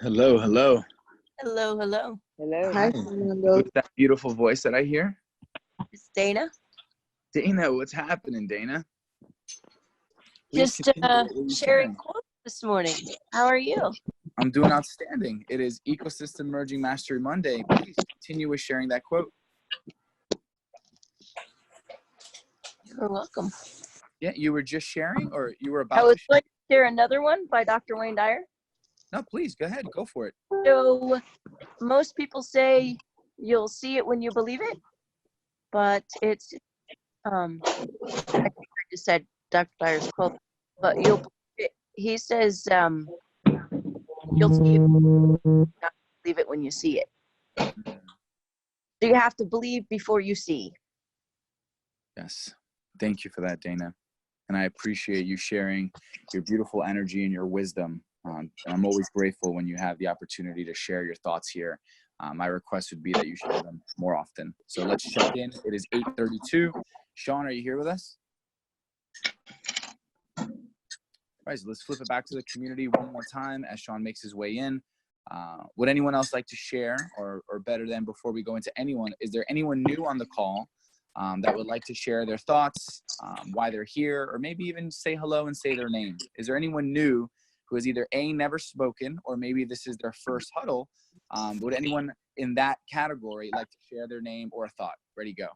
Hello, hello. Hello, hello. Hello. Hi. Fernando. Who's that beautiful voice that I hear? It's Dana. Dana, what's happening, Dana? Please Just continue what you're sharing quotes this morning. How are you? I'm doing outstanding. It is Ecosystem Merging Mastery Monday. Please continue with sharing that quote. You're welcome. Yeah, you were just sharing, or you were I about was to share? going to share another one by Dr. Wayne Dyer. No, please, go ahead. Go for it. So most people say you'll see it when you believe it, but it's, I just said Dr. Dyer's quote, but he says, you'll see it, not believe it when you see it. So you have to believe before you see. Yes. Thank you for that, Dana. And I appreciate you sharing your beautiful energy and your wisdom. And I'm always grateful when you have the opportunity to share your thoughts here. My request would be that you share them more often. So let's check in. It is 8:32. Sean, are you here with us? All right, so let's flip it back to the community one more time as Sean makes his way in. Would anyone else like to share, or better than before we go into anyone, is there anyone new on the call that would like to share their thoughts, why they're here, or maybe even say hello and say their name? Is there anyone new who has either A, never spoken, or maybe this is their first huddle? Would anyone in that category like to share their name or a thought? Ready, go.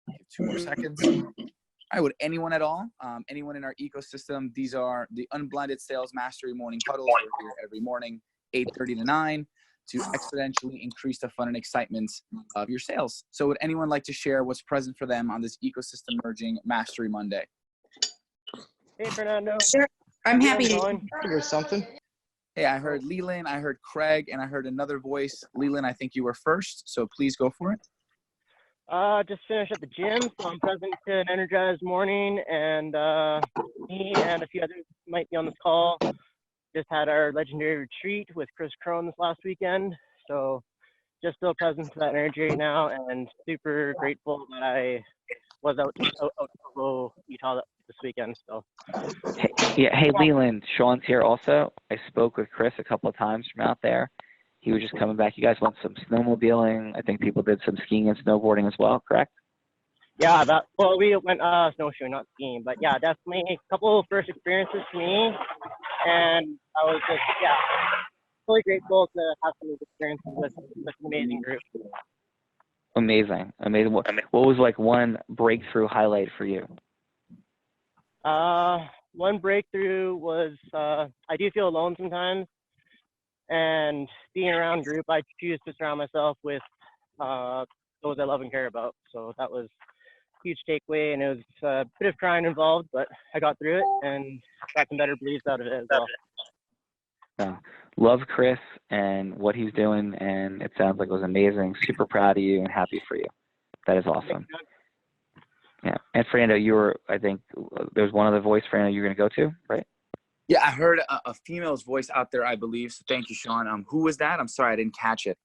Give 2 more seconds. All right, would anyone at all, anyone in our ecosystem, these are the Unblinded Sales Mastery Morning Huddles. We're here every morning, 8:30 to 9, to exponentially increase the fun and excitement of your sales. So would anyone like to share what's present for them on this Ecosystem Merging Mastery Monday? Hey, Fernando. Sure. I'm happy to. Or something. Hey, I heard Leland, I heard Craig, and I heard another voice. Leland, I think you were first, so please go for it. Just finished at the gym, so I'm present to an energized morning, and me and a few others might be on this call. Just had our legendary retreat with Chris Crone this last weekend, so just still present to that energy right now, and super grateful that I was out to Utah this weekend. So. Hey, Leland, Sean's here also. I spoke with Chris a couple of times from out there. He was just coming back. You guys went some snowmobiling. I think people did some skiing and snowboarding as well, correct? Yeah, we went snowshoeing, not skiing, but yeah, definitely a couple of first experiences for me, and I was just really grateful to have some of these experiences with such an amazing group. Amazing. What was like one breakthrough highlight for you? One breakthrough was I do feel alone sometimes, and being around group, I choose to surround myself with those I love and care about. So that was a huge takeaway, and it was a bit of crying involved, but I got through it and got some better beliefs out of it as well. Love Chris and what he's doing, and it sounds like it was amazing. Super proud of you and happy for you. That is awesome. Yeah, and Fernando, I think there's one other voice, Fernando, you're going to go to, right? Yeah, I heard a female's voice out there, I believe. So thank you, Sean. Who was that? I'm sorry, I didn't catch it.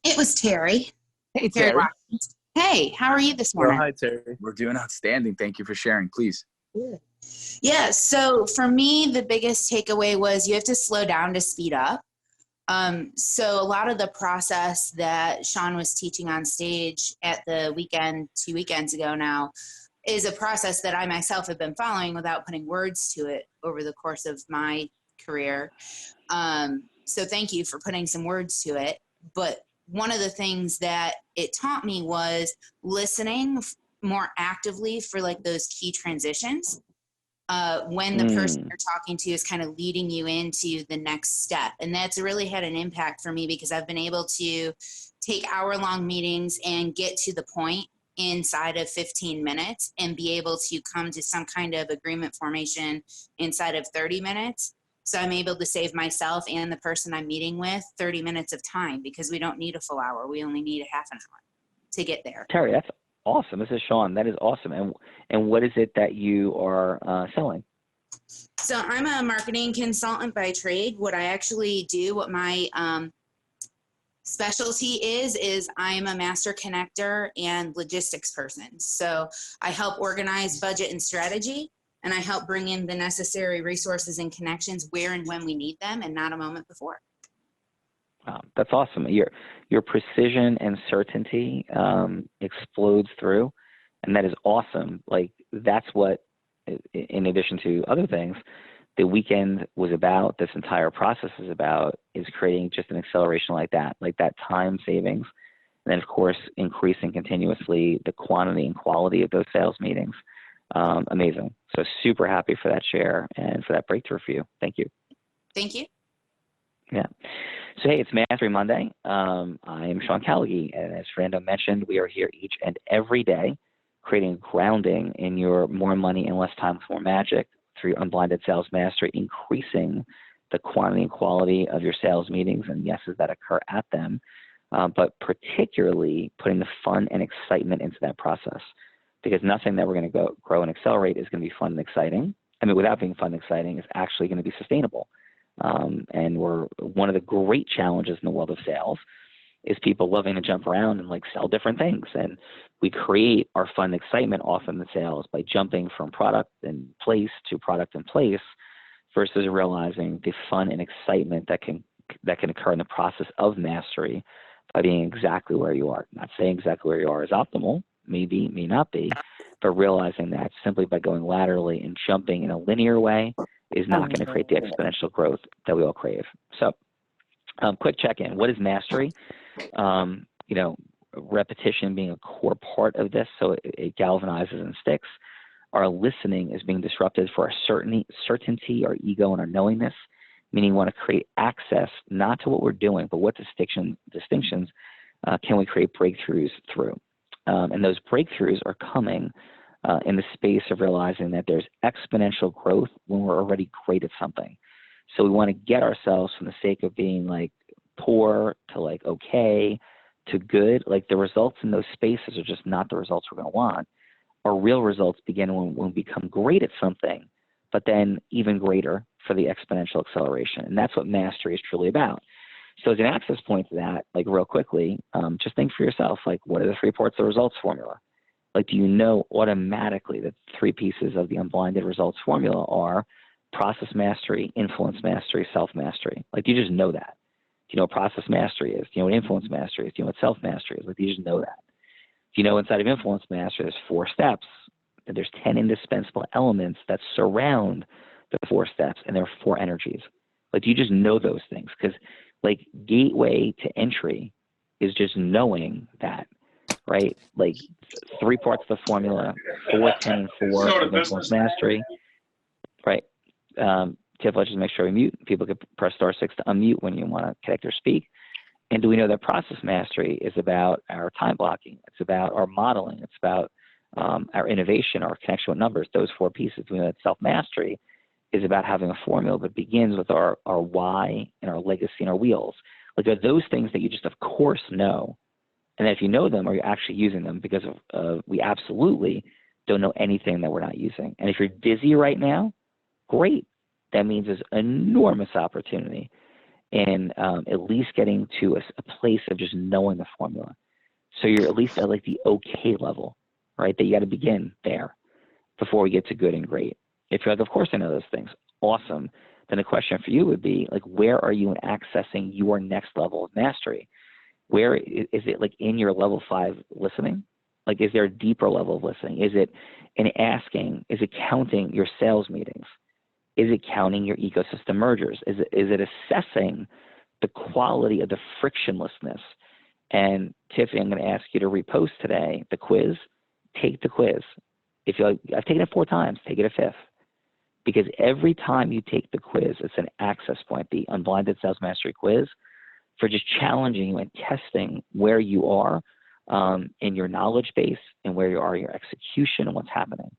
It was Terry. Hey, Terry. Watkins. Hey, how are you this morning? Well, hi, Terry. We're doing outstanding. Thank you for sharing, please. Yeah, so for me, the biggest takeaway was you have to slow down to speed up. So a lot of the process that Sean was teaching on stage at the weekend, 2 weekends ago now, is a process that I myself have been following without putting words to it over the course of my career. So thank you for putting some words to it. But one of the things that it taught me was listening more actively for like those key transitions. When the person you're talking to is kind of leading you into the next step. And that's really had an impact for me because I've been able to take hour-long meetings and get to the point inside of 15 minutes and be able to come to some kind of agreement formation inside of 30 minutes. So I'm able to save myself and the person I'm meeting with 30 minutes of time because we don't need a full hour. We only need a half an hour to get there. Terry, that's awesome. This is Sean. That is awesome. And what is it that you are selling? So I'm a marketing consultant by trade. What I actually do, what my specialty is I'm a master connector and logistics person. So I help organize budget and strategy and I help bring in the necessary resources and connections where and when we need them, and not a moment before. Wow, that's awesome. Your precision and certainty explodes through, and that is awesome. Like, that's what, in addition to other things, the weekend was about, this entire process is about, is creating just an acceleration like that time savings. And then, of course, increasing continuously the quantity and quality of those sales meetings. Amazing. So super happy for that share and for that breakthrough for you. Thank you. Thank you. Yeah. So, hey, it's Mastery Monday. I am Sean Callaghy, and as Fernando mentioned, we are here each and every day creating grounding in your more money and less time with more magic through Unblinded Sales Mastery, increasing the quantity and quality of your sales meetings and yeses that occur at them, but particularly putting the fun and excitement into that process, because nothing that we're going to grow and accelerate is going to be fun and exciting. I mean, without being fun and exciting, is actually going to be sustainable. And one of the great challenges in the world of sales is people loving to jump around and like sell different things. And we create our fun and excitement often in the sales by jumping from product and place to product and place versus realizing the fun and excitement that can occur in the process of mastery by being exactly where you are. Not saying exactly where you are is optimal, maybe, may not be, but realizing that simply by going laterally and jumping in a linear way is not going to create the exponential growth that we all crave. So quick check-in. What is mastery? Repetition being a core part of this, so it galvanizes and sticks. Our listening is being disrupted for our certainty, our ego, and our knowingness, meaning we want to create access, not to what we're doing, but what distinctions can we create breakthroughs through. And those breakthroughs are coming in the space of realizing that there's exponential growth when we're already great at something. So we want to get ourselves from the sake of being like poor to like okay to good. Like, the results in those spaces are just not the results we're going to want. Our real results begin when we become great at something, but then even greater for the exponential acceleration. And that's what mastery is truly about. So as an access point to that, like real quickly, just think for yourself, like, what are the 3 parts of the results formula? Like, do you know automatically that 3 pieces of the unblinded results formula are process mastery, influence mastery, self-mastery? Like, do you just know that? Do you know what process mastery is? Do you know what influence mastery is? Do you know what self-mastery is? Like, do you just know that? Do you know inside of influence mastery there's 4 steps, and there's 10 indispensable elements that surround the 4 steps, and there are 4 energies? Like, do you just know those things? Because, like, gateway to entry is just knowing that, right? Like, 3 parts of the formula, 4, 10, and 4 of influence mastery, right? Tiff, let's just make sure we mute. People can press *6 to unmute when you want to connect or speak. And do we know that process mastery is about our time blocking? It's about our modeling. It's about our innovation, our connection with numbers, those 4 pieces. Do we know that self-mastery is about having a formula that begins with our why and our legacy and our wheels? Like, are those things that you just of course know? And if you know them, are you actually using them? Because we absolutely don't know anything that we're not using. And if you're dizzy right now, great. That means there's enormous opportunity in at least getting to a place of just knowing the formula. So you're at least at like the okay level, right? That you got to begin there before we get to good and great. If you're like, of course I know those things, awesome. Then the question for you would be like, where are you in accessing your next level of mastery? Where is it, like, in your level 5 listening? Like, is there a deeper level of listening? Is it in asking? Is it counting your sales meetings? Is it counting your ecosystem mergers? Is it assessing the quality of the frictionlessness? And Tiffany, I'm going to ask you to repost today the quiz. Take the quiz. If you're like, I've taken it 4 times, take it a 5th. Because every time you take the quiz, it's an access point, the Unblinded Sales Mastery quiz, for just challenging you and testing where you are in your knowledge base and where you are in your execution and what's happening.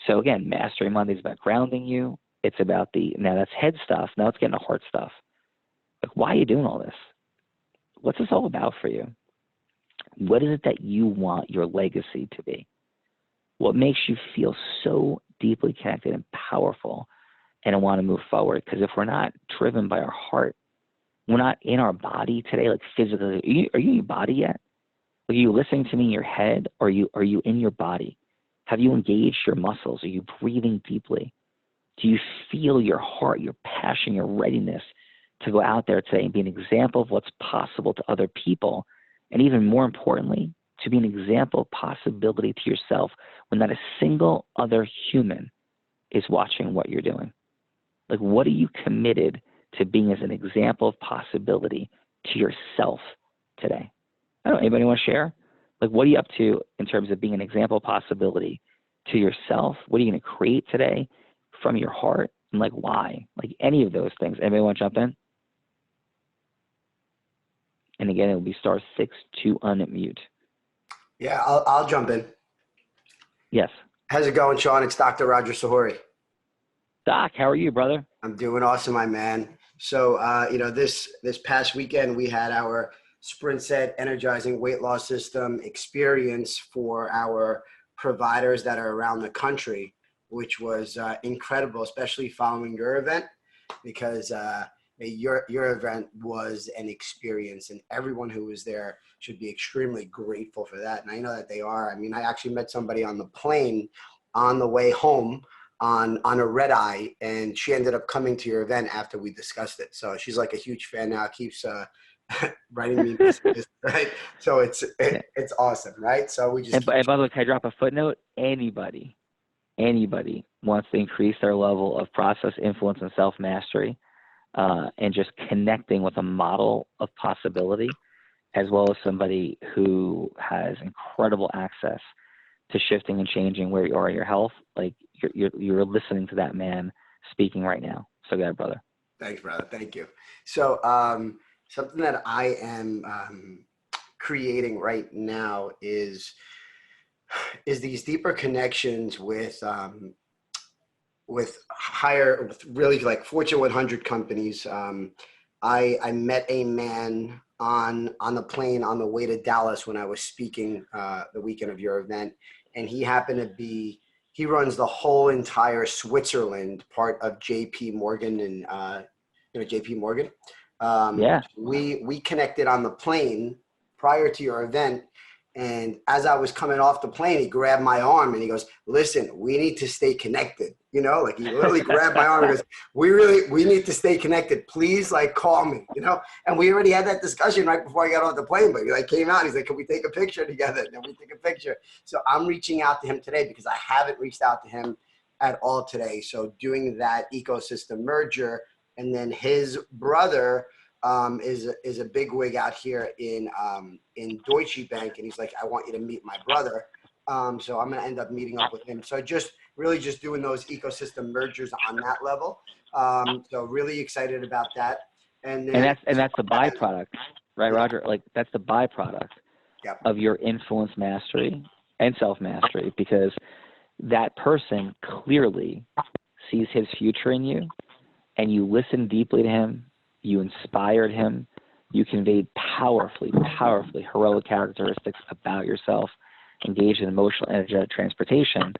So again, Mastery Monday is about grounding you. It's about now that's head stuff. Now it's getting to heart stuff. Like, why are you doing all this? What's this all about for you? What is it that you want your legacy to be? What makes you feel so deeply connected and powerful and want to move forward? Because if we're not driven by our heart, we're not in our body today, like physically. Are you in your body yet? Are you listening to me in your head? Or are you in your body? Have you engaged your muscles? Are you breathing deeply? Do you feel your heart, your passion, your readiness to go out there today and be an example of what's possible to other people? And even more importantly, to be an example of possibility to yourself when not a single other human is watching what you're doing. Like, what are you committed to being as an example of possibility to yourself today? I don't know, anybody want to share? Like, what are you up to in terms of being an example of possibility to yourself? What are you going to create today from your heart? And like, why? Like, any of those things. Anybody want to jump in? And again, it'll be *6 to unmute. Yeah, I'll jump in. Yes. How's it going, Sean? It's Dr. Roger Sahori. Doc, how are you, brother? I'm doing awesome, my man. So, this past weekend, we had our Sprint Set Energizing Weight Loss System experience for our providers that are around the country, which was incredible, especially following your event, because your event was an experience, and everyone who was there should be extremely grateful for that. And I know that they are. I mean, I actually met somebody on the plane on the way home on a red eye, and she ended up coming to your event after we discussed it. So she's like a huge fan now, keeps writing me messages, right? So it's awesome, right? So we just and by the way, can I drop a footnote? Anybody wants to increase their level of process influence and self-mastery, and just connecting with a model of possibility, as well as somebody who has incredible access to shifting and changing where you are in your health, like you're listening to that man speaking right now. So go ahead, brother. Thanks, brother. Thank you. So something that I am creating right now is these deeper connections with really like Fortune 100 companies. I met a man on the plane on the way to Dallas when I was speaking the weekend of your event, and he happened to be, he runs the whole entire Switzerland part of JP Morgan, and JP Morgan. Yeah. We connected on the plane prior to your event, and as I was coming off the plane, he grabbed my arm and he goes, "Listen, we need to stay connected." Like he literally grabbed my arm and goes, we need to stay connected. Please, like, call me, And we already had that discussion right before I got off the plane, but he came out and he's like, "Can we take a picture together?" And then we take a picture. So I'm reaching out to him today because I haven't reached out to him at all today. So doing that ecosystem merger, and then his brother is a big wig out here in Deutsche Bank, and he's like, "I want you to meet my brother." So I'm going to end up meeting up with him. So just doing those ecosystem mergers on that level. So really excited about that. And that's the byproduct, right, Roger? Like, that's the byproduct of your influence mastery and self-mastery, because that person clearly sees his future in you, and you listen deeply to him, you inspired him, you conveyed powerfully heroic characteristics about yourself, engaged in emotional, energetic transportation,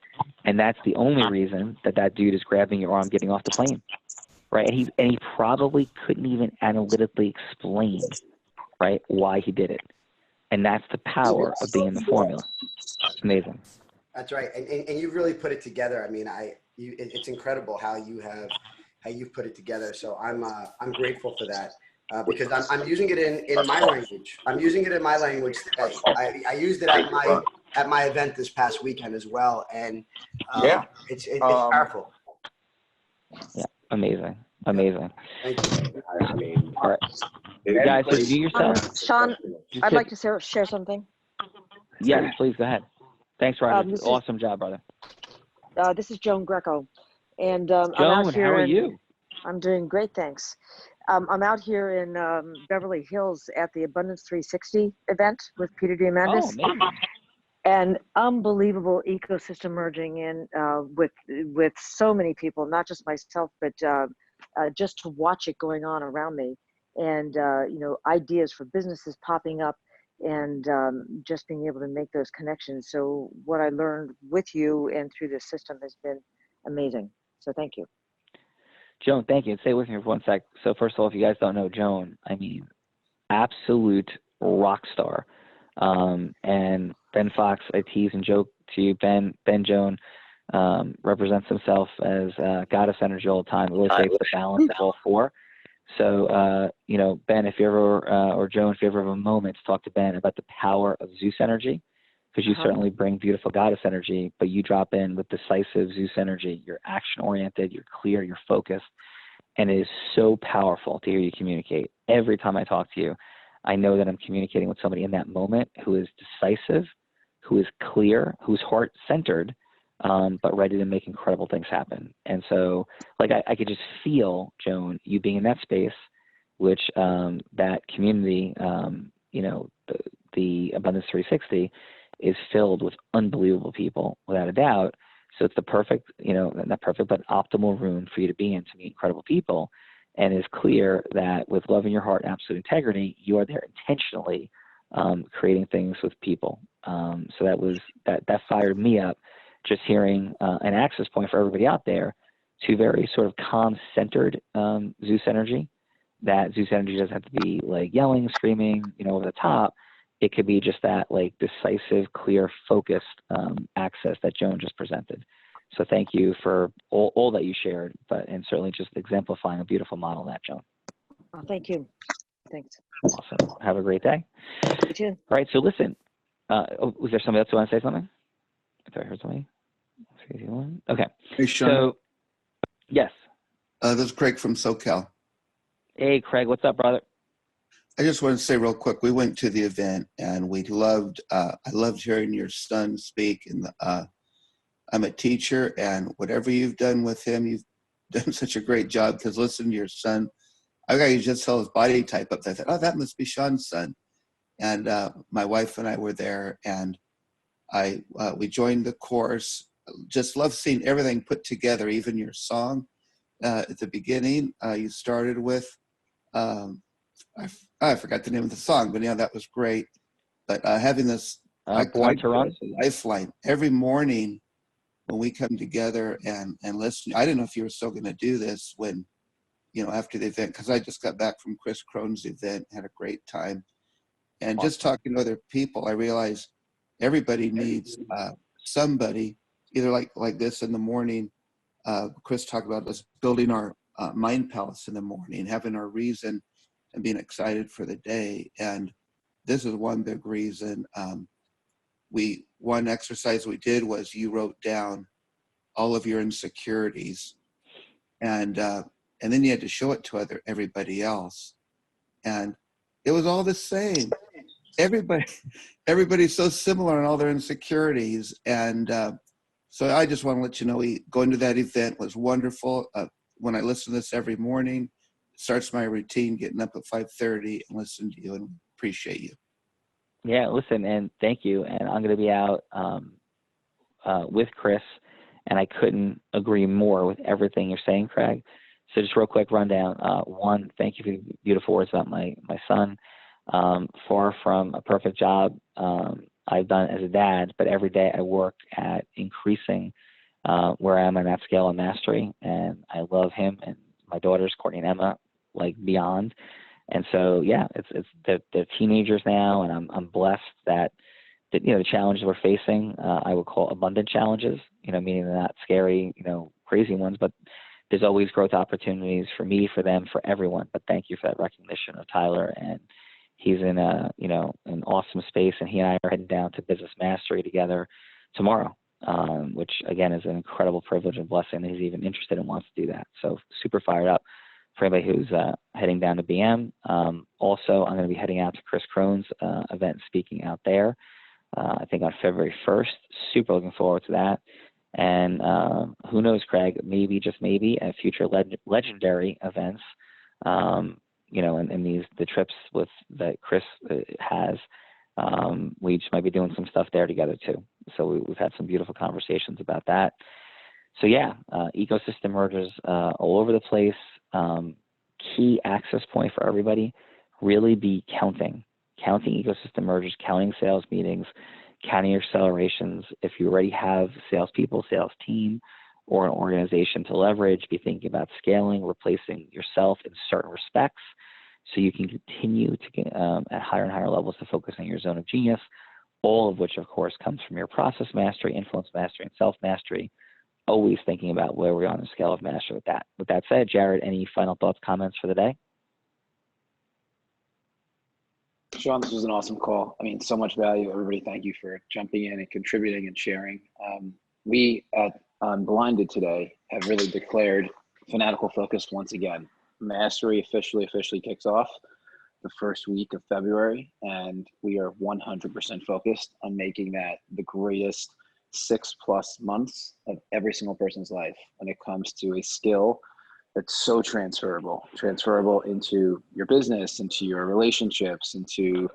and that's the only reason that dude is grabbing your arm getting off the plane, right? And he probably couldn't even analytically explain, right, why he did it. And that's the power of being in the formula. It's amazing. That's right, and you've really put it together. I mean, it's incredible how you've put it together. So I'm grateful for that. Because I'm using it in my language. I'm using it in my language today. I used it at my event this past weekend as well, and it's powerful. Yeah, amazing. Thank you. All right, you guys, so you yourself. Sean, I'd like to share something. Yes, please go ahead. Thanks, Roger. Awesome job, brother. This is Joan Greco, and Joan, I'm out here. How are you? I'm doing great, thanks. I'm out here in Beverly Hills at the Abundance 360 event with Peter Diamandis. Oh, amazing. And unbelievable ecosystem merging in with so many people, not just myself, but just to watch it going on around me, and ideas for businesses popping up, and just being able to make those connections. So what I learned with you and through this system has been amazing. So thank you. Joan, thank you. And stay with me for one sec. So first of all, if you guys don't know Joan, I mean, absolute rock star. And Ben Fox, I tease and joke to you. Ben Joan represents himself as goddess energy all the time. It really creates the balance of all four. So, you know, Ben, if you ever, or Joan, if you ever have a moment to talk to Ben about the power of Zeus energy, because you certainly bring beautiful goddess energy, but you drop in with decisive Zeus energy. You're action oriented, you're clear, you're focused, and it is so powerful to hear you communicate. Every time I talk to you, I know that I'm communicating with somebody in that moment who is decisive, who is clear, who's heart centered, but ready to make incredible things happen. And so, like, I could just feel, Joan, you being in that space, which that community, you know, the Abundance 360 is filled with unbelievable people, without a doubt. So it's the perfect, you know, not perfect, but optimal room for you to be in to meet incredible people. And it's clear that with love in your heart and absolute integrity, you are there intentionally creating things with people. So that fired me up, just hearing an access point for everybody out there to very sort of calm-centered Zeus energy. That Zeus energy doesn't have to be like yelling, screaming, you know, over the top. It could be just that like decisive, clear, focused access that Joan just presented. So thank you for all that you shared, and certainly just exemplifying a beautiful model of that, Joan. Oh, thank you. Thanks. Awesome. Have a great day. You too. All right. So listen, was there somebody else who want to say something? If I heard something. Okay. Hey, Sean. So, yes. This is Craig from SoCal. Hey, Craig. What's up, brother? I just want to say real quick, we went to the event and we loved, I loved hearing your son speak. And I'm a teacher, and whatever you've done with him, you've done such a great job, because listening to your son, I got you just saw his body type up there. I thought, oh, that must be Sean's son. And my wife and I were there, and we joined the course. Just love seeing everything put together, even your song at the beginning. You started with, I forgot the name of the song, but yeah, that was great. But having this Born to Run lifeline every morning when we come together and listen. I didn't know if you were still going to do this when, you know, after the event, because I just got back from Chris Crohn's event, had a great time. And just talking to other people, I realized everybody needs somebody, either like this in the morning. Chris talked about us building our mind palace in the morning, having our reason and being excited for the day. And this is one big reason. One exercise we did was you wrote down all of your insecurities, and then you had to show it to everybody else, and it was all the same. Everybody's so similar in all their insecurities, and so I just want to let you know, going to that event was wonderful. When I listen to this every morning, it starts my routine, getting up at 5:30 and listening to you, and appreciate you. Yeah, listen, and thank you. And I'm going to be out with Chris, and I couldn't agree more with everything you're saying, Craig. So just real quick rundown. One, thank you for the beautiful words about my son. Far from a perfect job I've done as a dad, but every day I work at increasing where I am on that scale of mastery, and I love him and my daughters, Courtney and Emma, like beyond. And so, yeah, they're teenagers now, and I'm blessed that you know, the challenges we're facing, I would call abundant challenges, you know, meaning they're not scary, you know, crazy ones, but there's always growth opportunities for me, for them, for everyone. But thank you for that recognition of Tyler, and he's in you know, an awesome space, and he and I are heading down to Business Mastery together tomorrow, which again is an incredible privilege and blessing that he's even interested and wants to do that. So super fired up for anybody who's heading down to BM. Also, I'm going to be heading out to Chris Crohn's event, speaking out there, I think on February 1st. Super looking forward to that. And who knows, Craig, maybe, just maybe, at future legendary events, you know, and the trips that Chris has, we just might be doing some stuff there together too. So we've had some beautiful conversations about that. So yeah, ecosystem mergers all over the place. Key access point for everybody, really be counting ecosystem mergers, counting sales meetings, counting your accelerations. If you already have salespeople, sales team, or an organization to leverage, be thinking about scaling, replacing yourself in certain respects, so you can continue to get at higher and higher levels to focus on your zone of genius, all of which, of course, comes from your process mastery, influence mastery, and self-mastery, always thinking about where we are on the scale of mastery with that. With that said, Jared, any final thoughts, comments for the day? Sean, this was an awesome call. I mean, so much value. Everybody, thank you for jumping in and contributing and sharing. We at Unblinded today have really declared fanatical focus once again. Mastery officially kicks off the first week of February, and we are 100% focused on making that the greatest 6+ months of every single person's life when it comes to a skill that's so transferable into your business, into your relationships, into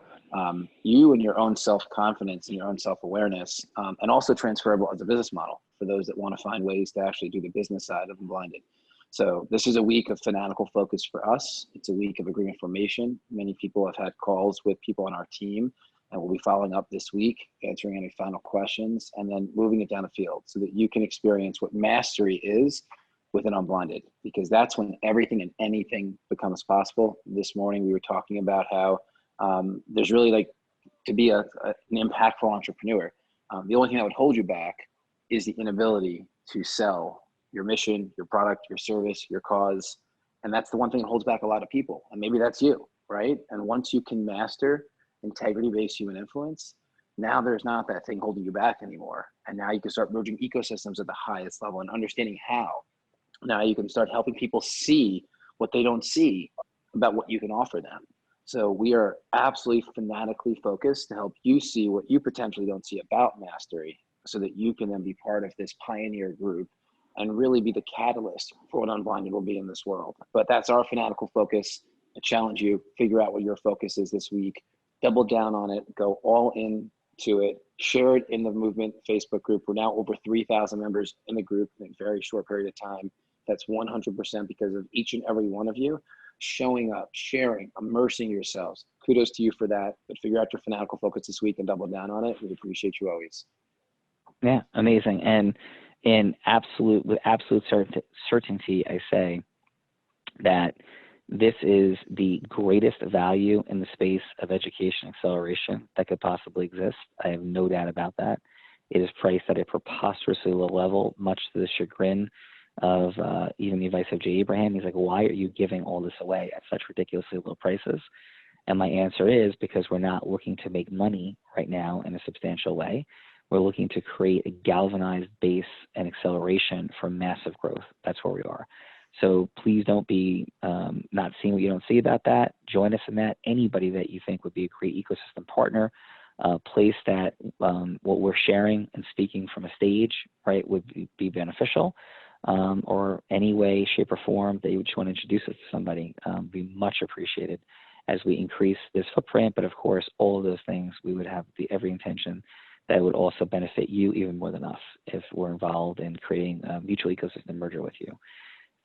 you and your own self-confidence and your own self-awareness, and also transferable as a business model for those that want to find ways to actually do the business side of Unblinded. So this is a week of fanatical focus for us. It's a week of agreement formation. Many people have had calls with people on our team, and we'll be following up this week, answering any final questions, and then moving it down the field so that you can experience what mastery is within Unblinded, because that's when everything and anything becomes possible. This morning we were talking about how there's really, like, to be an impactful entrepreneur, the only thing that would hold you back is the inability to sell your mission, your product, your service, your cause. And that's the one thing that holds back a lot of people. And maybe that's you, right? And once you can master integrity-based human influence, now there's not that thing holding you back anymore. And now you can start merging ecosystems at the highest level and understanding how. Now you can start helping people see what they don't see about what you can offer them. So we are absolutely fanatically focused to help you see what you potentially don't see about mastery, so that you can then be part of this pioneer group and really be the catalyst for what Unblinded will be in this world. But that's our fanatical focus. I challenge you, figure out what your focus is this week, double down on it, go all in to it, share it in the movement Facebook group. We're now over 3,000 members in the group in a very short period of time. That's 100% because of each and every one of you showing up, sharing, immersing yourselves. Kudos to you for that. But figure out your fanatical focus this week and double down on it. We appreciate you always. Yeah, amazing. And with absolute certainty, I say that this is the greatest value in the space of education acceleration that could possibly exist. I have no doubt about that. It is priced at a preposterously low level, much to the chagrin of even the advice of Jay Abraham. He's like, why are you giving all this away at such ridiculously low prices? And my answer is because we're not looking to make money right now in a substantial way. We're looking to create a galvanized base and acceleration for massive growth. That's where we are. So please don't be not seeing what you don't see about that. Join us in that. Anybody that you think would be a great ecosystem partner, place that what we're sharing and speaking from a stage, right, would be beneficial. Or any way, shape, or form that you would want to introduce us to somebody, be much appreciated as we increase this footprint. But of course, all of those things, we would have every intention that would also benefit you even more than us if we're involved in creating a mutual ecosystem merger with you.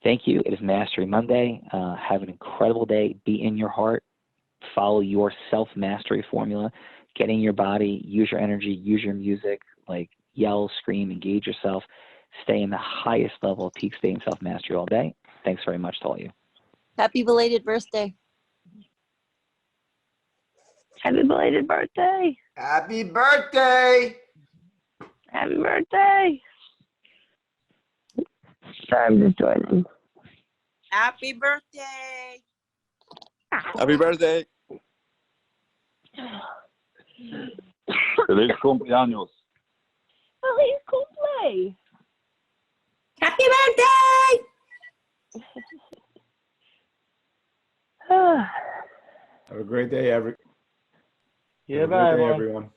Thank you. It is Mastery Monday. Have an incredible day. Be in your heart. Follow your self-mastery formula. Get in your body. Use your energy. Use your music. Like, yell, scream, engage yourself. Stay in the highest level of peak state and self-mastery all day. Thanks very much to all of you. Happy belated birthday. Happy belated birthday. Happy birthday. Happy birthday. Sorry, I'm just joining. Happy birthday. Happy birthday. Feliz cumpleaños. Feliz cumple. Happy birthday. Have a great day, Yeah, Have a great day, everyone.